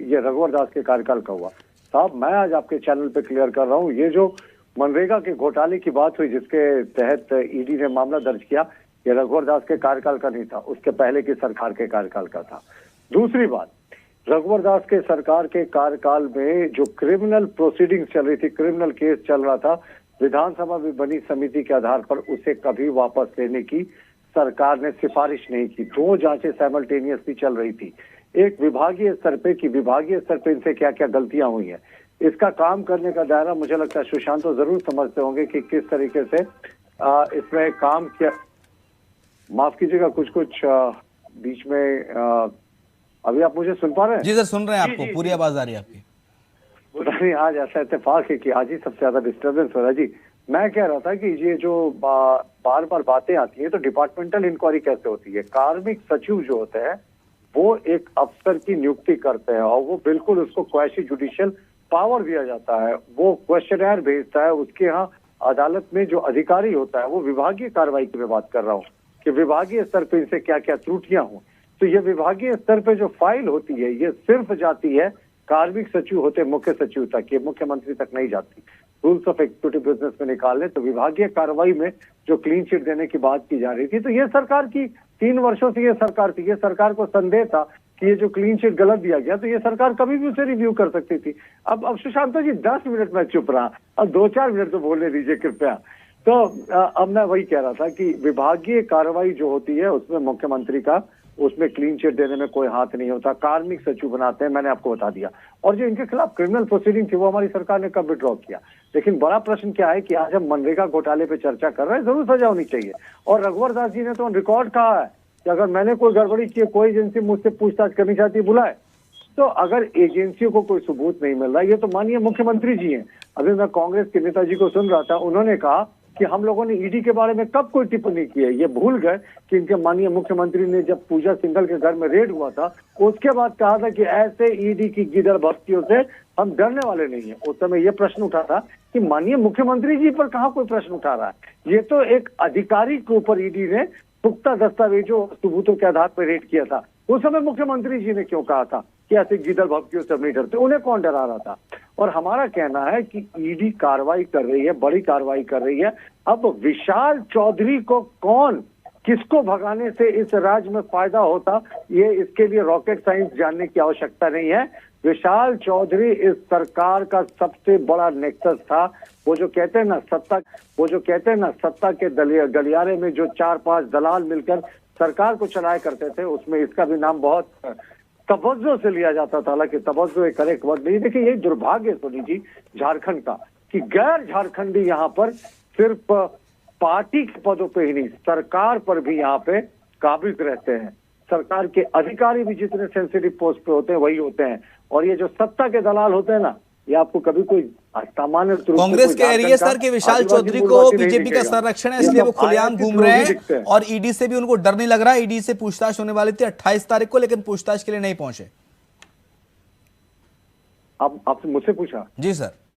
ये रघुवर दास के कार्यकाल का हुआ। साहब मैं आज आपके चैनल पे क्लियर कर रहा हूँ, ये जो मनरेगा के घोटाले की बात हुई जिसके तहत ईडी ने मामला दर्ज किया, ये रघुवर दास के कार्यकाल का नहीं था, उसके पहले की सरकार के कार्यकाल का था। दूसरी बात, रघुवर दास के सरकार के कार्यकाल में जो क्रिमिनल प्रोसीडिंग चल रही थी, क्रिमिनल केस चल रहा था, विधानसभा में बनी समिति के आधार पर उसे कभी वापस लेने की सरकार ने सिफारिश नहीं की। 2 जांचें साइमल्टेनियसली चल रही थी, एक विभागीय स्तर पे कि विभागीय स्तर पे इनसे क्या क्या गलतियां हुई हैं। इसका काम करने का दायरा मुझे लगता है सुशांत तो जरूर समझते होंगे कि किस तरीके से इसमें काम किया। माफ कीजिएगा, कुछ बीच में अभी आप मुझे सुन पा रहे हैं? जी सर, सुन रहे हैं आपको, पूरी आवाज आ रही है आपकी। पता नहीं आज ऐसा इत्तेफाक है कि आज ही सबसे ज्यादा डिस्टर्बेंस हो रहा है। जी मैं कह रहा था कि ये जो बार बार बातें आती है, तो डिपार्टमेंटल इंक्वायरी कैसे होती है? कार्मिक सचिव जो होते हैं वो एक अफसर की नियुक्ति करते हैं और वो बिल्कुल उसको क्वैसी जुडिशियल पावर दिया जाता है, वो क्वेश्चनर भेजता है। उसके यहाँ अदालत में जो अधिकारी होता है वो विभागीय कार्रवाई की मैं बात कर रहा हूँ कि विभागीय स्तर पे इनसे क्या क्या त्रुटियां हों। तो ये विभागीय स्तर पे जो फाइल होती है ये सिर्फ जाती है कार्मिक सचिव होते मुख्य सचिव तक, ये मुख्यमंत्री तक नहीं जाती। रूल्स ऑफ एग्जीक्यूटिव बिजनेस में निकाल ले तो विभागीय कार्रवाई में जो क्लीन चिट देने की बात की जा रही थी, तो ये सरकार की 3 वर्षों से ये सरकार थी, ये सरकार को संदेह था कि ये जो क्लीन चिट गलत दिया गया तो ये सरकार कभी भी उसे रिव्यू कर सकती थी। अब सुशांत जी 10 मिनट में चुप रहा, अब 2-4 मिनट तो बोलने दीजिए कृपया। तो अब मैं वही कह रहा था कि विभागीय कार्रवाई जो होती है उसमें मुख्यमंत्री का उसमें क्लीन चिट देने में कोई हाथ नहीं होता, कार्मिक सचिव बनाते हैं, मैंने आपको बता दिया। और जो इनके खिलाफ क्रिमिनल प्रोसीडिंग थी वो हमारी सरकार ने कब विड्रॉ किया। लेकिन बड़ा प्रश्न क्या है कि आज हम मनरेगा घोटाले पे चर्चा कर रहे हैं, जरूर सजा होनी चाहिए। और रघुवर दास जी ने तो रिकॉर्ड कहा है कि अगर मैंने कोई गड़बड़ी की, कोई एजेंसी मुझसे पूछताछ करनी चाहती है बुलाए। तो अगर एजेंसियों को कोई सबूत नहीं मिल रहा, ये तो माननीय मुख्यमंत्री जी हैं। अभी मैं कांग्रेस के नेताजी को सुन रहा था, उन्होंने कहा कि हम लोगों ने ईडी के बारे में कब कोई टिप्पणी की है। ये भूल गए कि इनके माननीय मुख्यमंत्री ने जब पूजा सिंघल के घर में रेड हुआ था उसके बाद कहा था कि ऐसे ईडी की गिदड़ भक्तियों से हम डरने वाले नहीं है। उस समय ये प्रश्न उठा था कि माननीय मुख्यमंत्री जी पर कहाँ कोई प्रश्न उठा रहा है। ये तो एक अधिकारी के ऊपर ईडी ने पुख्ता दस्तावेजों सबूतों के आधार पर रेड किया था। उस समय मुख्यमंत्री जी ने क्यों कहा था कि ऐसे गिदड़ भक्तियों से हम नहीं डरते? उन्हें कौन डरा रहा था? और हमारा कहना है कि ईडी कार्रवाई कर रही है, बड़ी कार्रवाई कर रही है। अब विशाल चौधरी को कौन, किसको भगाने से इस राज्य में फायदा होता, ये इसके लिए रॉकेट साइंस जानने की आवश्यकता नहीं है। विशाल चौधरी इस सरकार का सबसे बड़ा नेक्सस था। वो जो कहते हैं ना सत्ता के गलियारे में जो 4-5 दलाल मिलकर सरकार को चलाया करते थे, उसमें इसका भी नाम बहुत तवज्जो से लिया जाता था। हालांकि तवज्जो एक करेक्ट वर्ड नहीं। देखिए यही दुर्भाग्य सोनी जी झारखंड का कि गैर झारखंडी यहाँ पर सिर्फ पार्टी के पदों पे ही नहीं, सरकार पर भी यहाँ पे काबिज रहते हैं। सरकार के अधिकारी भी जितने सेंसिटिव पोस्ट पे होते हैं वही होते हैं। और ये जो सत्ता के दलाल होते हैं ना, ये आपको कभी कोई सामान्य कांग्रेस के एरिया सर के विशाल चौधरी को बीजेपी का संरक्षण है, इसलिए वो खुलेआम घूम रहे हैं। और ईडी से भी उनको डर नहीं लग रहा। ईडी से पूछताछ होने वाली थी 28 तारीख को, लेकिन पूछताछ के लिए नहीं पहुंचे। आप आपसे मुझसे पूछा? जी सर।